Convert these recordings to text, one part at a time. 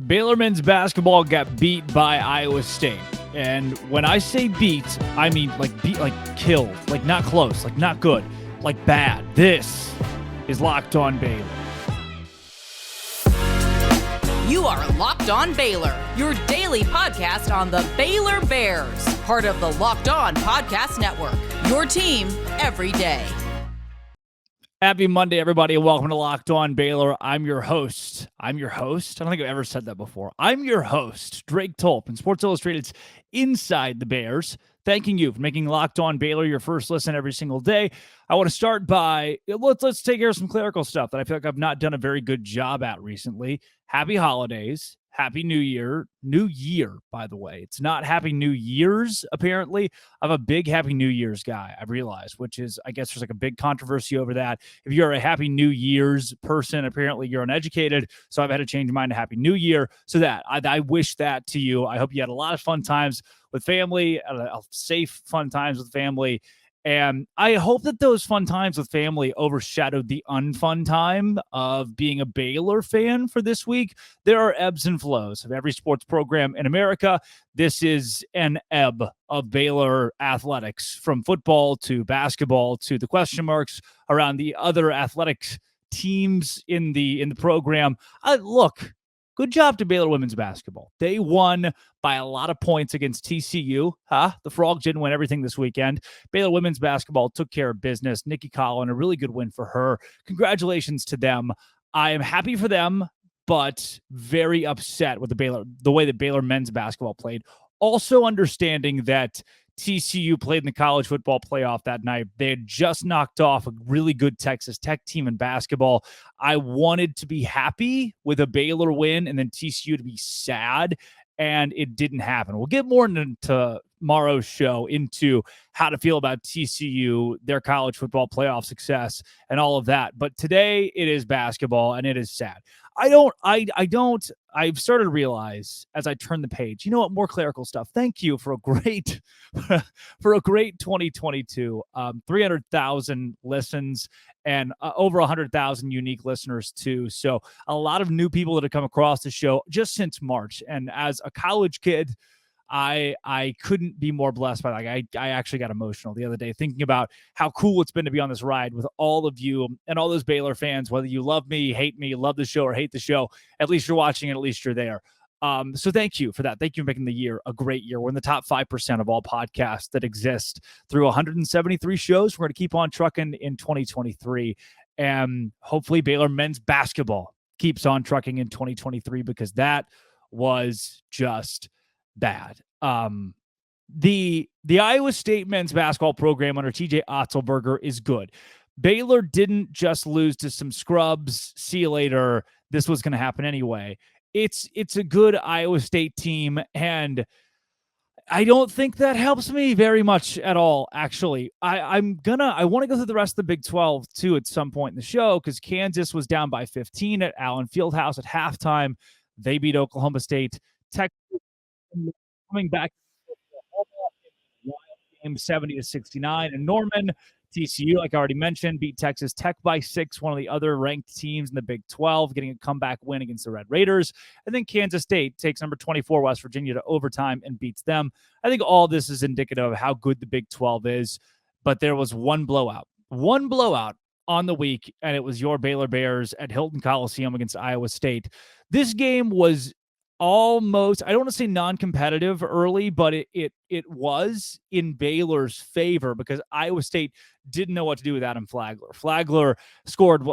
Baylor men's basketball got beat by Iowa State. And when I say beat, I mean beat, killed, not close, not good, bad. This is Locked On Baylor. You are Locked On Baylor, your daily podcast on the Baylor Bears, part of the Locked On Podcast Network, your team every day. Happy Monday, everybody, and welcome to Locked On Baylor. I'm your host. I don't think I've ever said that before. I'm your host, Drake Tolp, and Sports Illustrated's Inside the Bears. Thanking you for making Locked On Baylor your first listen every single day. I want to start by, let's take care of some clerical stuff that I feel like I've not done a very good job at recently. Happy holidays. Happy New Year. New Year, by the way. It's not Happy New Year's, apparently. I'm a big Happy New Year's guy, I've realized, which is, I guess there's a big controversy over that. If you're a Happy New Year's person, apparently you're uneducated. So I've had to change mine to Happy New Year. So that, I wish that to you. I hope you had a lot of fun times with family, safe, fun times with family. And I hope that those fun times with family overshadowed the unfun time of being a Baylor fan for this week. There are ebbs and flows of every sports program in America. This is an ebb of Baylor athletics, from football to basketball to the question marks around the other athletic teams in the program. Look, good job to Baylor women's basketball. They won by a lot of points against TCU. The Frogs didn't win everything this weekend. Baylor women's basketball took care of business. Nikki Collin, a really good win for her. Congratulations to them. I am happy for them, but very upset with the way that Baylor men's basketball played. Also understanding that TCU played in the college football playoff that night. They had just knocked off a really good Texas Tech team in basketball. I wanted to be happy with a Baylor win and then TCU to be sad, and it didn't happen. We'll get more into tomorrow's show into how to feel about TCU, their college football playoff success, and all of that. But today it is basketball, and it is sad. I've started to realize as I turn the page, you know what, more clerical stuff. Thank you for a great 2022, 300,000 listens and over 100,000 unique listeners too. So a lot of new people that have come across the show just since March. And as a college kid, I couldn't be more blessed by that. I actually got emotional the other day thinking about how cool it's been to be on this ride with all of you and all those Baylor fans, whether you love me, hate me, love the show, or hate the show. At least you're watching, and at least you're there. So thank you for that. Thank you for making the year a great year. We're in the top 5% of all podcasts that exist through 173 shows. We're going to keep on trucking in 2023. And hopefully Baylor men's basketball keeps on trucking in 2023, because that was just bad. The Iowa State men's basketball program under TJ Otzelberger is good. Baylor didn't just lose to some scrubs. See you later. This was going to happen anyway. It's a good Iowa State team, and I don't think that helps me very much at all, actually. I want to go through the rest of the Big 12 too at some point in the show, because Kansas was down by 15 at Allen Fieldhouse at halftime. They beat Oklahoma State. Texas coming back game 70-69, and Norman, TCU, like I already mentioned, beat Texas Tech by 6, one of the other ranked teams in the Big 12, getting a comeback win against the Red Raiders. And then Kansas State takes number 24 West Virginia to overtime and beats them. I think all this is indicative of how good the Big 12 is, but there was one blowout on the week, and it was your Baylor Bears at Hilton Coliseum against Iowa State. This game was almost, I don't want to say non-competitive early, but it was in Baylor's favor, because Iowa State didn't know what to do with Adam Flagler. Flagler scored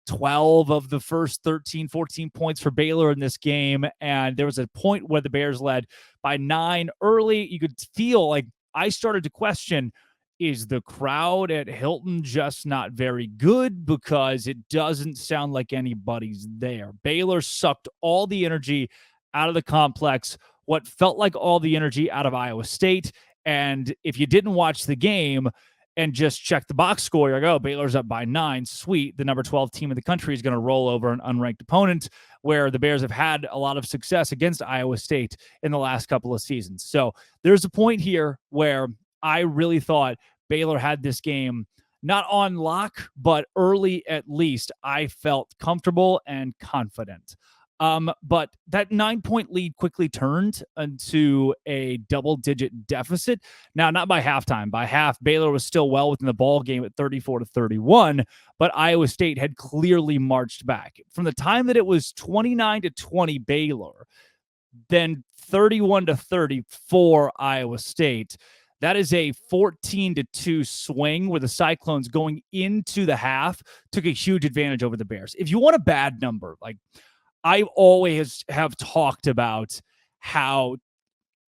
12 of the first 13, 14 points for Baylor in this game, and there was a point where the Bears led by 9 early. You could feel like I started to question, is the crowd at Hilton just not very good? Because it doesn't sound like anybody's there. Baylor sucked all the energy out of the complex, what felt like all the energy out of Iowa State. And if you didn't watch the game and just check the box score, you're like, oh, Baylor's up by 9. Sweet. The number 12 team in the country is going to roll over an unranked opponent, where the Bears have had a lot of success against Iowa State in the last couple of seasons. So there's a point here where I really thought Baylor had this game not on lock, but early at least, I felt comfortable and confident. But that 9-point lead quickly turned into a double-digit deficit. Now, not by halftime. By half, Baylor was still well within the ball game at 34-31, but Iowa State had clearly marched back. From the time that it was 29-20 Baylor, then 31-30 for Iowa State. That is a 14-2 swing where the Cyclones going into the half took a huge advantage over the Bears. If you want a bad number, like I always have talked about how,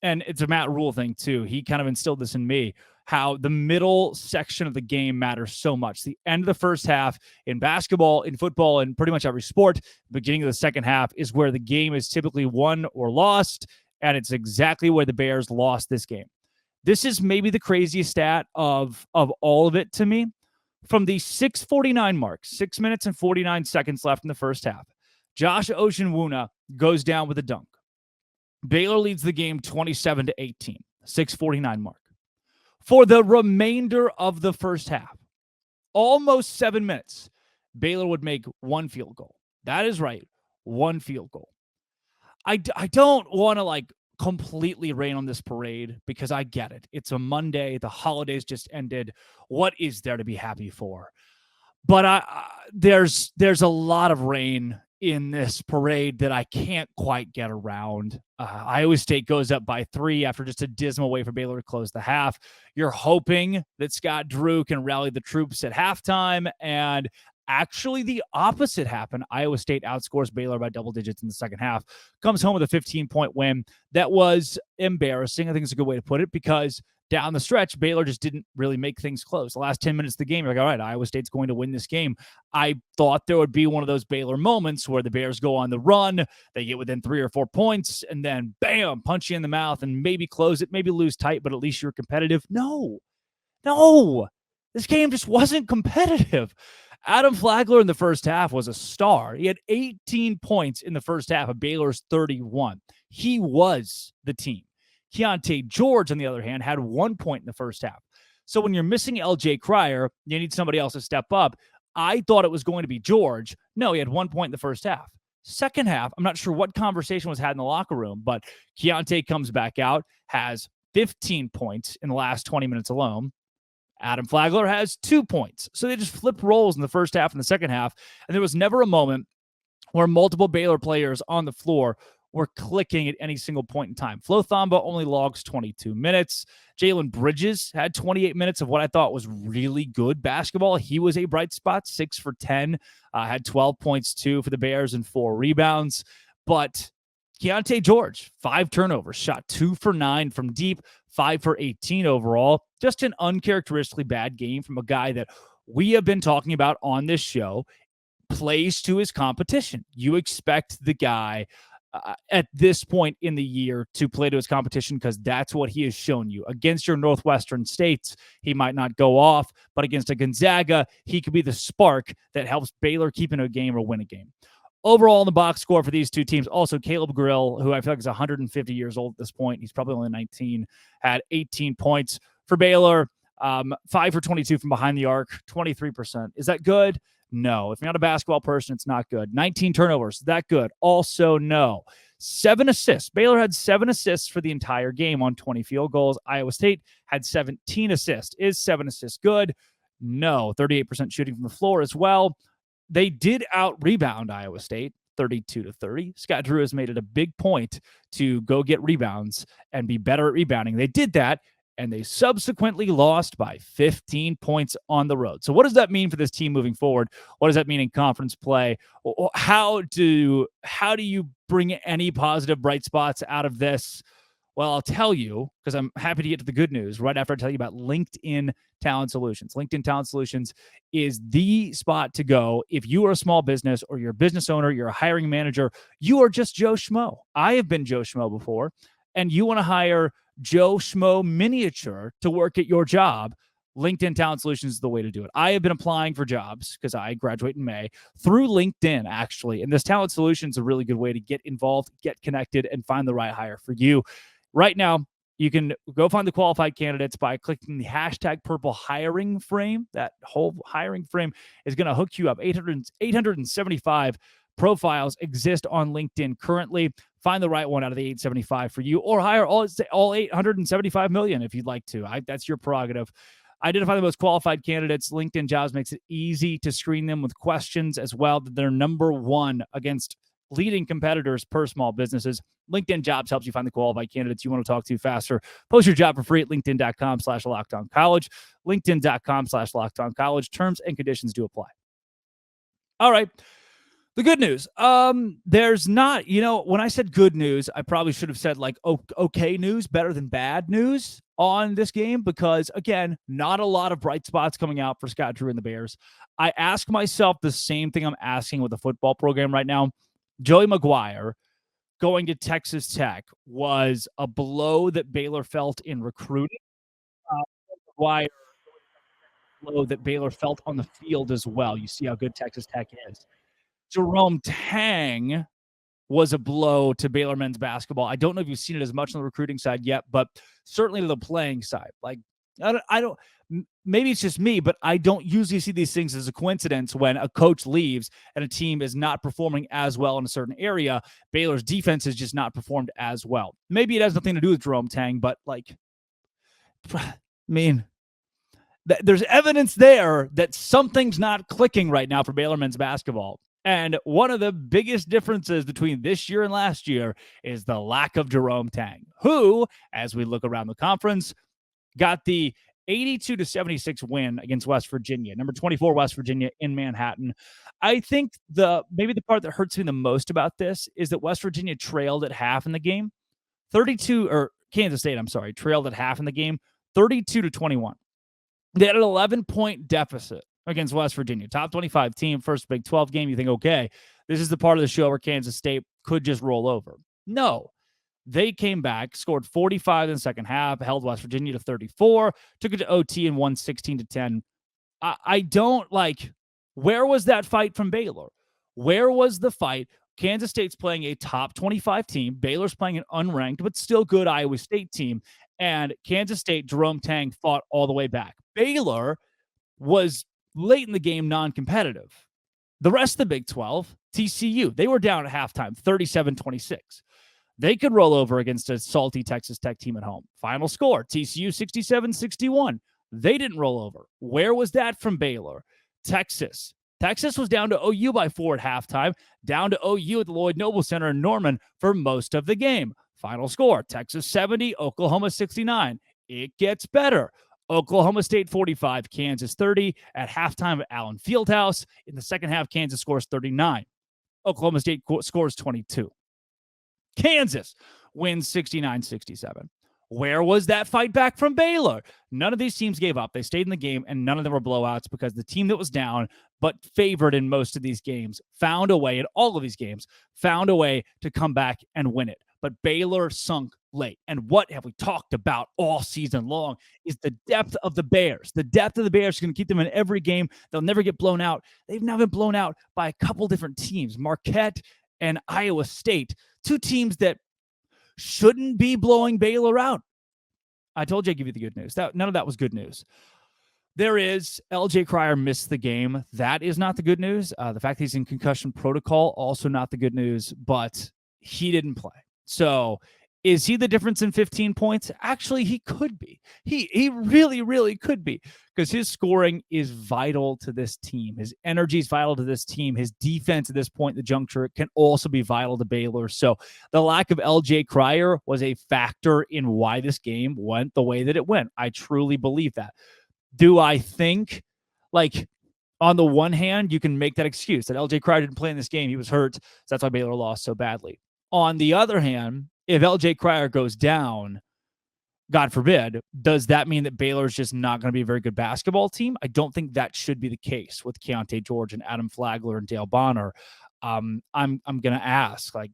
and it's a Matt Rule thing too, he kind of instilled this in me, how the middle section of the game matters so much. The end of the first half in basketball, in football, in pretty much every sport, the beginning of the second half is where the game is typically won or lost, and it's exactly where the Bears lost this game. This is maybe the craziest stat of all of it to me. From the 6:49 mark, 6 minutes and 49 seconds left in the first half, Josh Oceanwuna goes down with a dunk. Baylor leads the game 27-18, 6:49 mark. For the remainder of the first half, almost 7 minutes, Baylor would make one field goal. That is right, one field goal. I don't want to completely rain on this parade because I get it. It's a Monday. The holidays just ended. What is there to be happy for? But there's a lot of rain in this parade that I can't quite get around. Iowa State goes up by 3 after just a dismal way for Baylor to close the half. You're hoping that Scott Drew can rally the troops at halftime, and actually the opposite happened. Iowa State outscores Baylor by double digits in the second half, comes home with a 15-point win. That was embarrassing. I think it's a good way to put it, because down the stretch, Baylor just didn't really make things close. The last 10 minutes of the game, you're like, all right, Iowa State's going to win this game. I thought there would be one of those Baylor moments where the Bears go on the run, they get within 3 or 4 points, and then bam, punch you in the mouth and maybe close it, maybe lose tight, but at least you're competitive. No, this game just wasn't competitive. Adam Flagler in the first half was a star. He had 18 points in the first half of Baylor's 31. He was the team. Keontae George, on the other hand, had 1 point in the first half. So when you're missing LJ Cryer, you need somebody else to step up. I thought it was going to be George. No, he had 1 point in the first half. Second half, I'm not sure what conversation was had in the locker room, but Keontae comes back out, has 15 points in the last 20 minutes alone. Adam Flagler has 2 points. So they just flipped roles in the first half and the second half, and there was never a moment where multiple Baylor players on the floor were clicking at any single point in time. Flo Thamba only logs 22 minutes. Jalen Bridges had 28 minutes of what I thought was really good basketball. He was a bright spot, 6 for 10, had 12 points too for the Bears and 4 rebounds. But Keontae George, 5 turnovers, shot 2 for 9 from deep, 5 for 18 overall. Just an uncharacteristically bad game from a guy that we have been talking about on this show, plays to his competition. You expect the guy at this point in the year to play to his competition because that's what he has shown you. Against your Northwestern states, he might not go off, but against a Gonzaga, he could be the spark that helps Baylor keep in a game or win a game. Overall, in the box score for these two teams, also Caleb Grill, who I feel like is 150 years old at this point, he's probably only 19, had 18 points for Baylor, 5 for 22 from behind the arc, 23%. Is that good? No. If you're not a basketball person, it's not good. 19 turnovers, that good? Also no. 7 assists. Baylor had 7 assists for the entire game on 20 field goals. Iowa State had 17 assists. Is 7 assists good? No. 38% shooting from the floor as well. They did out-rebound Iowa State, 32-30. Scott Drew has made it a big point to go get rebounds and be better at rebounding. They did that, and they subsequently lost by 15 points on the road. So what does that mean for this team moving forward? What does that mean in conference play? How do you bring any positive bright spots out of this? Well, I'll tell you, because I'm happy to get to the good news right after I tell you about LinkedIn Talent Solutions. LinkedIn Talent Solutions is the spot to go if you are a small business or you're a business owner, you're a hiring manager, you are just Joe Schmo. I have been Joe Schmo before, and you want to hire Joe Schmo miniature to work at your job. LinkedIn Talent Solutions is the way to do it. I have been applying for jobs because I graduate in May through LinkedIn, actually. And this Talent Solutions is a really good way to get involved, get connected, and find the right hire for you. Right now, you can go find the qualified candidates by clicking the hashtag purple hiring frame. That whole hiring frame is going to hook you up. 875 profiles exist on LinkedIn currently. Find the right one out of the 875 for you, or hire all 875 million if you'd like to. That's your prerogative. Identify the most qualified candidates. LinkedIn Jobs makes it easy to screen them with questions as well. They're number one against leading competitors per small businesses. LinkedIn Jobs helps you find the qualified candidates you want to talk to faster. Post your job for free at linkedin.com/lockedoncollege. LinkedIn.com/lockedoncollege. Terms and conditions do apply. All right. The good news, there's not, when I said good news, I probably should have said like okay news, better than bad news on this game, because again, not a lot of bright spots coming out for Scott Drew and the Bears. I ask myself the same thing I'm asking with the football program right now. Joey McGuire going to Texas Tech was a blow that Baylor felt in recruiting. McGuire, blow that Baylor felt on the field as well. You see how good Texas Tech is. Jerome Tang was a blow to Baylor men's basketball. I don't know if you've seen it as much on the recruiting side yet, but certainly to the playing side. Like, I don't, maybe it's just me, but I don't usually see these things as a coincidence when a coach leaves and a team is not performing as well in a certain area. Baylor's defense has just not performed as well. Maybe it has nothing to do with Jerome Tang, but like, I mean, there's evidence there that something's not clicking right now for Baylor men's basketball. And one of the biggest differences between this year and last year is the lack of Jerome Tang, who, as we look around the conference, got the 82-76 win against West Virginia, number 24 West Virginia in Manhattan. I think maybe the part that hurts me the most about this is that West Virginia trailed at half in the game. Kansas State, trailed at half in the game, 32-21. They had an 11-point deficit against West Virginia, top 25 team, first Big 12 game. You think, okay, this is the part of the show where Kansas State could just roll over. No, they came back, scored 45 in the second half, held West Virginia to 34, took it to OT and won 16-10. I don't like, where was that fight from Baylor? Where was the fight? Kansas State's playing a top 25 team. Baylor's playing an unranked, but still good Iowa State team. And Kansas State, Jerome Tang fought all the way back. Baylor was late in the game non-competitive. The rest of the Big 12, TCU, they were down at halftime, 37-26. They could roll over against a salty Texas Tech team at home. Final score, TCU 67-61. They didn't roll over. Where was that from Baylor? Texas was down to OU by 4 at halftime, down to OU at the Lloyd Noble Center in Norman for most of the game. Final score, Texas 70, Oklahoma 69. It gets better. Oklahoma State 45, Kansas 30 at halftime at Allen Fieldhouse. In the second half, Kansas scores 39. Oklahoma State scores 22. Kansas wins 69-67. Where was that fight back from Baylor? None of these teams gave up. They stayed in the game, and none of them were blowouts because the team that was down but favored in most of these games found a way, in all of these games, found a way to come back and win it. But Baylor sunk late. And what have we talked about all season long is the depth of the Bears. The depth of the Bears is going to keep them in every game. They'll never get blown out. They've now been blown out by a couple different teams, Marquette and Iowa State, two teams that shouldn't be blowing Baylor out. I told you I'd give you the good news. None of that was good news. There is LJ Cryer missed the game. That is not the good news. The fact that he's in concussion protocol, also not the good news, but he didn't play. So is he the difference in 15 points? Actually, he could be. He really, really could be, because his scoring is vital to this team. His energy is vital to this team. His defense at this point in the juncture can also be vital to Baylor. So the lack of LJ Cryer was a factor in why this game went the way that it went. I truly believe that. Do I think, like, on the one hand, you can make that excuse that LJ Cryer didn't play in this game. He was hurt. So that's why Baylor lost so badly. On the other hand, if LJ Cryer goes down, God forbid, does that mean that Baylor is just not going to be a very good basketball team? I don't think that should be the case with Keontae George and Adam Flagler and Dale Bonner. I'm going to ask, like,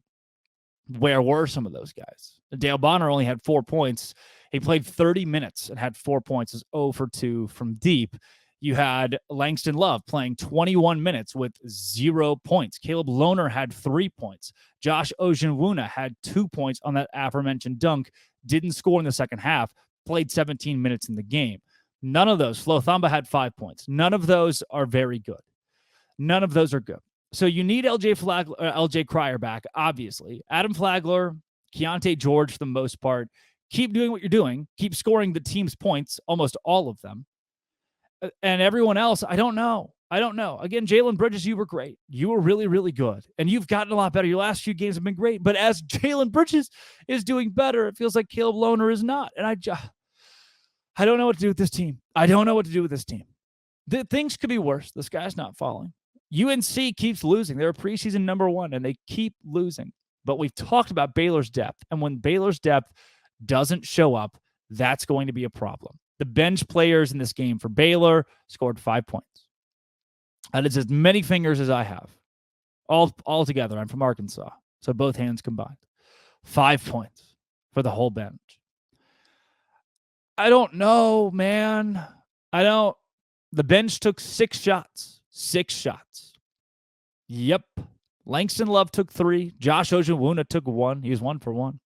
where were some of those guys? Dale Bonner only had 4 points. He played 30 minutes and had 4 points. Is 0 for 2 from deep. You had Langston Love playing 21 minutes with 0 points. Caleb Lohner had 3 points. Josh Ojenwuna had 2 points on that aforementioned dunk. Didn't score in the second half. Played 17 minutes in the game. None of those. Flo Thamba had 5 points. None of those are very good. None of those are good. So you need LJ Cryer back, obviously. Adam Flagler, Keontae George for the most part. Keep doing what you're doing. Keep scoring the team's points, almost all of them. And everyone else, I don't know. Again, Jalen Bridges, you were great. You were really, really good. And you've gotten a lot better. Your last few games have been great. But as Jalen Bridges is doing better, it feels like Caleb Lohner is not. And I don't know what to do with this team. Things could be worse. The sky's not falling. UNC keeps losing. They're preseason number 1, and they keep losing. But we've talked about Baylor's depth. And when Baylor's depth doesn't show up, that's going to be a problem. The bench players in this game for Baylor scored 5 points. That is as many fingers as I have. All together. I'm from Arkansas, so both hands combined. 5 points for the whole bench. I don't know, man. The bench took 6 shots. 6 shots. Yep. Langston Love took 3. Josh Ojewuna took 1. He was 1 for 1.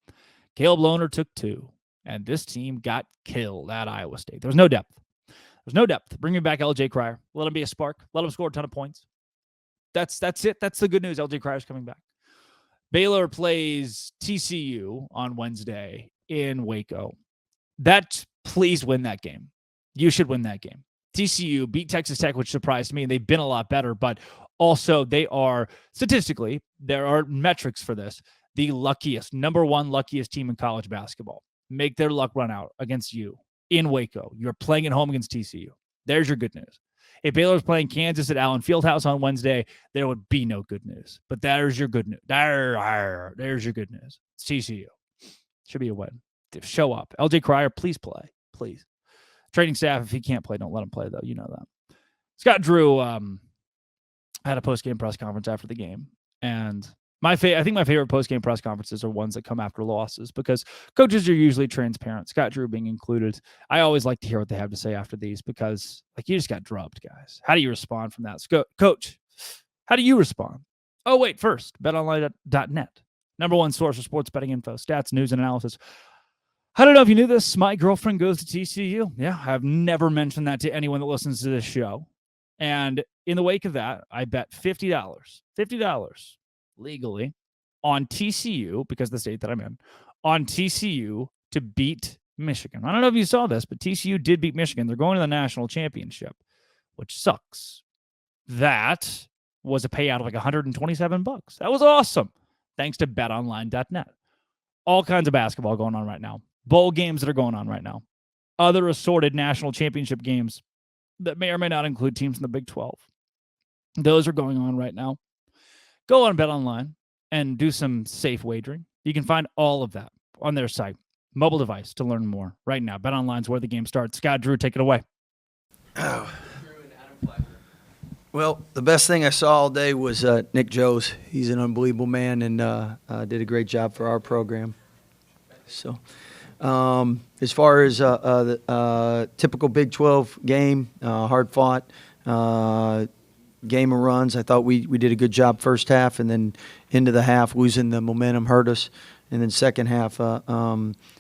Caleb Lohner took 2. And this team got killed at Iowa State. There was no depth. Bring me back LJ Cryer. Let him be a spark. Let him score a ton of points. That's it. That's the good news. LJ Cryer's coming back. Baylor plays TCU on Wednesday in Waco. Please win that game. You should win that game. TCU beat Texas Tech, which surprised me. They've been a lot better, but also they are, statistically, there are metrics for this, the number 1 luckiest team in college basketball. Make their luck run out against you in Waco. You're playing at home against TCU. There's your good news. If Baylor's playing Kansas at Allen Fieldhouse on Wednesday, there would be no good news. But there's your good news. There's your good news. It's TCU. Should be a win. Show up. LJ Cryer, please play. Please. Training staff, if he can't play, don't let him play, though. You know that. Scott Drew had a post-game press conference after the game. And I think my favorite post-game press conferences are ones that come after losses because coaches are usually transparent, Scott Drew being included. I always like to hear what they have to say after these because, you just got drubbed, guys. How do you respond from that? Coach, how do you respond? Oh, wait, first, betonline.net. Number 1 source for sports betting info, stats, news, and analysis. I don't know if you knew this. My girlfriend goes to TCU. Yeah, I've never mentioned that to anyone that listens to this show. And in the wake of that, I bet $50 legally on TCU, because of the state that I'm in, on TCU to beat Michigan. I don't know if you saw this, but TCU did beat Michigan. They're going to the national championship, which sucks. That was a payout of like $127. That was awesome. Thanks to betonline.net. All kinds of basketball going on right now. Bowl games that are going on right now. Other assorted national championship games that may or may not include teams in the Big 12. Those are going on right now. Go on BetOnline and do some safe wagering. You can find all of that on their site. Mobile device to learn more right now. BetOnline's where the game starts. Scott Drew, take it away. Oh. Well, the best thing I saw all day was Nick Joes. He's an unbelievable man and did a great job for our program. So, as far as the typical Big 12 game, hard fought, game of runs, I thought we did a good job first half, and then into the half, losing the momentum hurt us. And then second half,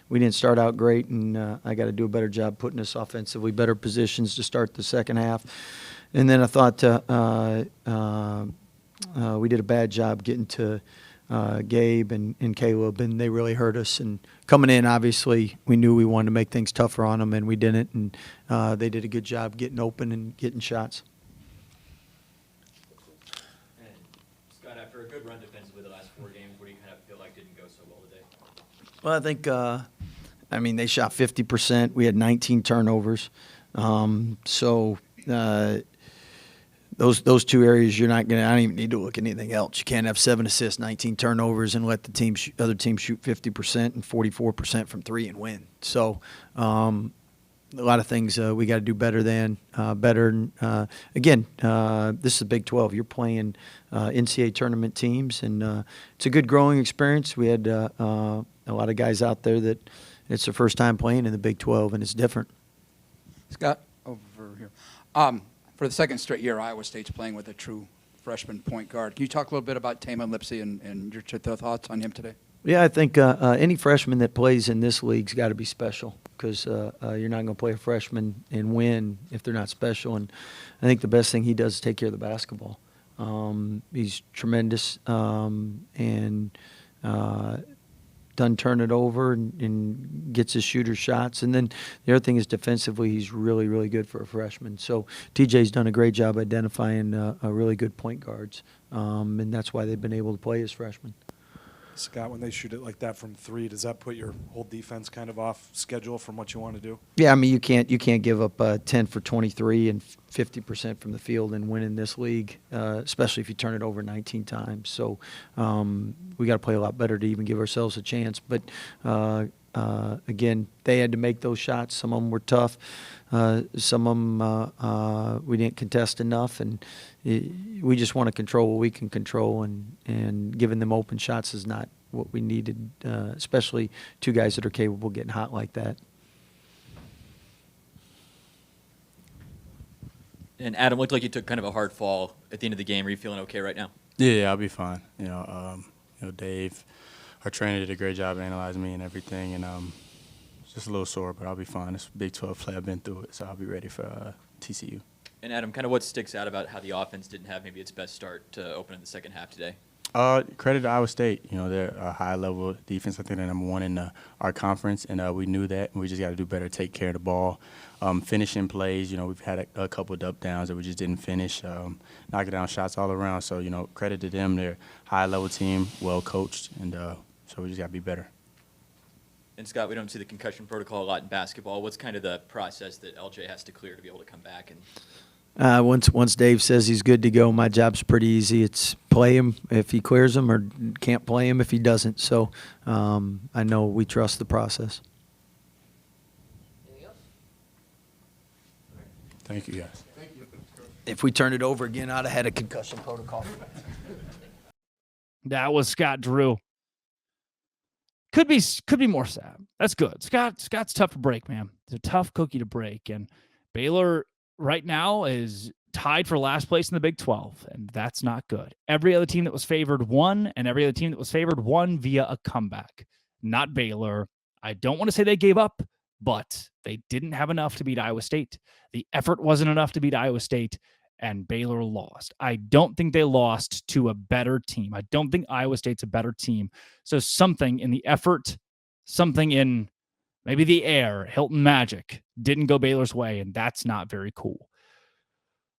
we didn't start out great, and I got to do a better job putting us offensively better positions to start the second half. And then I thought we did a bad job getting to Gabe and Caleb, and they really hurt us. And coming in, obviously, we knew we wanted to make things tougher on them, and we didn't. And they did a good job getting open and getting shots. And Scott, after a good run defensively the last 4 games, what do you kind of feel like didn't go so well today? Well, I think, they shot 50%. We had 19 turnovers. Those 2 areas you're not going to – I don't even need to look at anything else. You can't have 7 assists, 19 turnovers, and let the other team shoot 50% and 44% from 3 and win. So a lot of things we got to do better than better. Again, this is the Big 12. You're playing NCAA tournament teams, and it's a good growing experience. We had a lot of guys out there that it's their first time playing in the Big 12, and it's different. Scott, over here. For the second straight year, Iowa State's playing with a true freshman point guard. Can you talk a little bit about Taman Lipsey and your thoughts on him today? Yeah, I think any freshman that plays in this league's got to be special because you're not going to play a freshman and win if they're not special. And I think the best thing he does is take care of the basketball. He's tremendous and doesn't turn it over and gets his shooter shots. And then the other thing is defensively, he's really, really good for a freshman. So TJ's done a great job identifying really good point guards, and that's why they've been able to play as freshmen. Scott, when they shoot it like that from three, does that put your whole defense kind of off schedule from what you want to do? Yeah, I mean you can't give up 10 for 23 and 50% from the field and win in this league, especially if you turn it over 19 times. So we got to play a lot better to even give ourselves a chance. But again, they had to make those shots. Some of them were tough. Some of them we didn't contest enough, and we just want to control what we can control, and giving them open shots is not what we needed, especially two guys that are capable of getting hot like that. And Adam, looked like you took kind of a hard fall at the end of the game. Are you feeling okay right now? Yeah, I'll be fine. Dave, our trainer, did a great job analyzing me and everything, and just a little sore, but I'll be fine. It's a Big 12 play. I've been through it, so I'll be ready for TCU. And Adam, kind of what sticks out about how the offense didn't have maybe its best start to open in the second half today? Credit to Iowa State. They're a high-level defense. I think they're number one in our conference, and we knew that. And we just got to do better, take care of the ball, finishing plays. We've had a couple of up downs that we just didn't finish, knocking down shots all around. So, credit to them. They're a high-level team, well-coached, and so we just got to be better. And Scott, we don't see the concussion protocol a lot in basketball. What's kind of the process that LJ has to clear to be able to come back? And once Dave says he's good to go, my job's pretty easy. It's play him if he clears him, or can't play him if he doesn't. So I know we trust the process. Anything else? Thank you, guys. If we turn it over again, I'd have had a concussion protocol. That was Scott Drew. Could be more sad. That's good. Scott's tough to break, man. It's a tough cookie to break. And Baylor right now is tied for last place in the Big 12, and that's not good. Every other team that was favored won, and every other team that was favored won via a comeback. Not Baylor. I don't want to say they gave up, but they didn't have enough to beat Iowa State. The effort wasn't enough to beat Iowa State, and Baylor lost. I don't think they lost to a better team. I don't think Iowa State's a better team. So something in the effort, something in maybe the air, Hilton Magic, didn't go Baylor's way, and that's not very cool.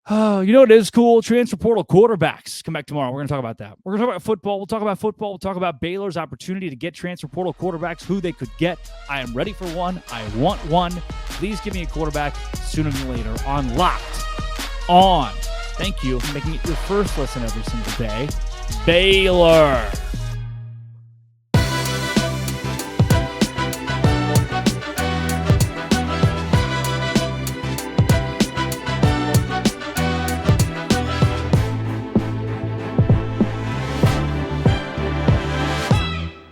You know what is cool? Transfer portal quarterbacks. Come back tomorrow. We're going to talk about that. We're going to talk about football. We'll talk about football. We'll talk about Baylor's opportunity to get transfer portal quarterbacks, who they could get. I am ready for one. I want one. Please give me a quarterback sooner than later on Locked On. Thank you for making it your first listen every single day. Baylor.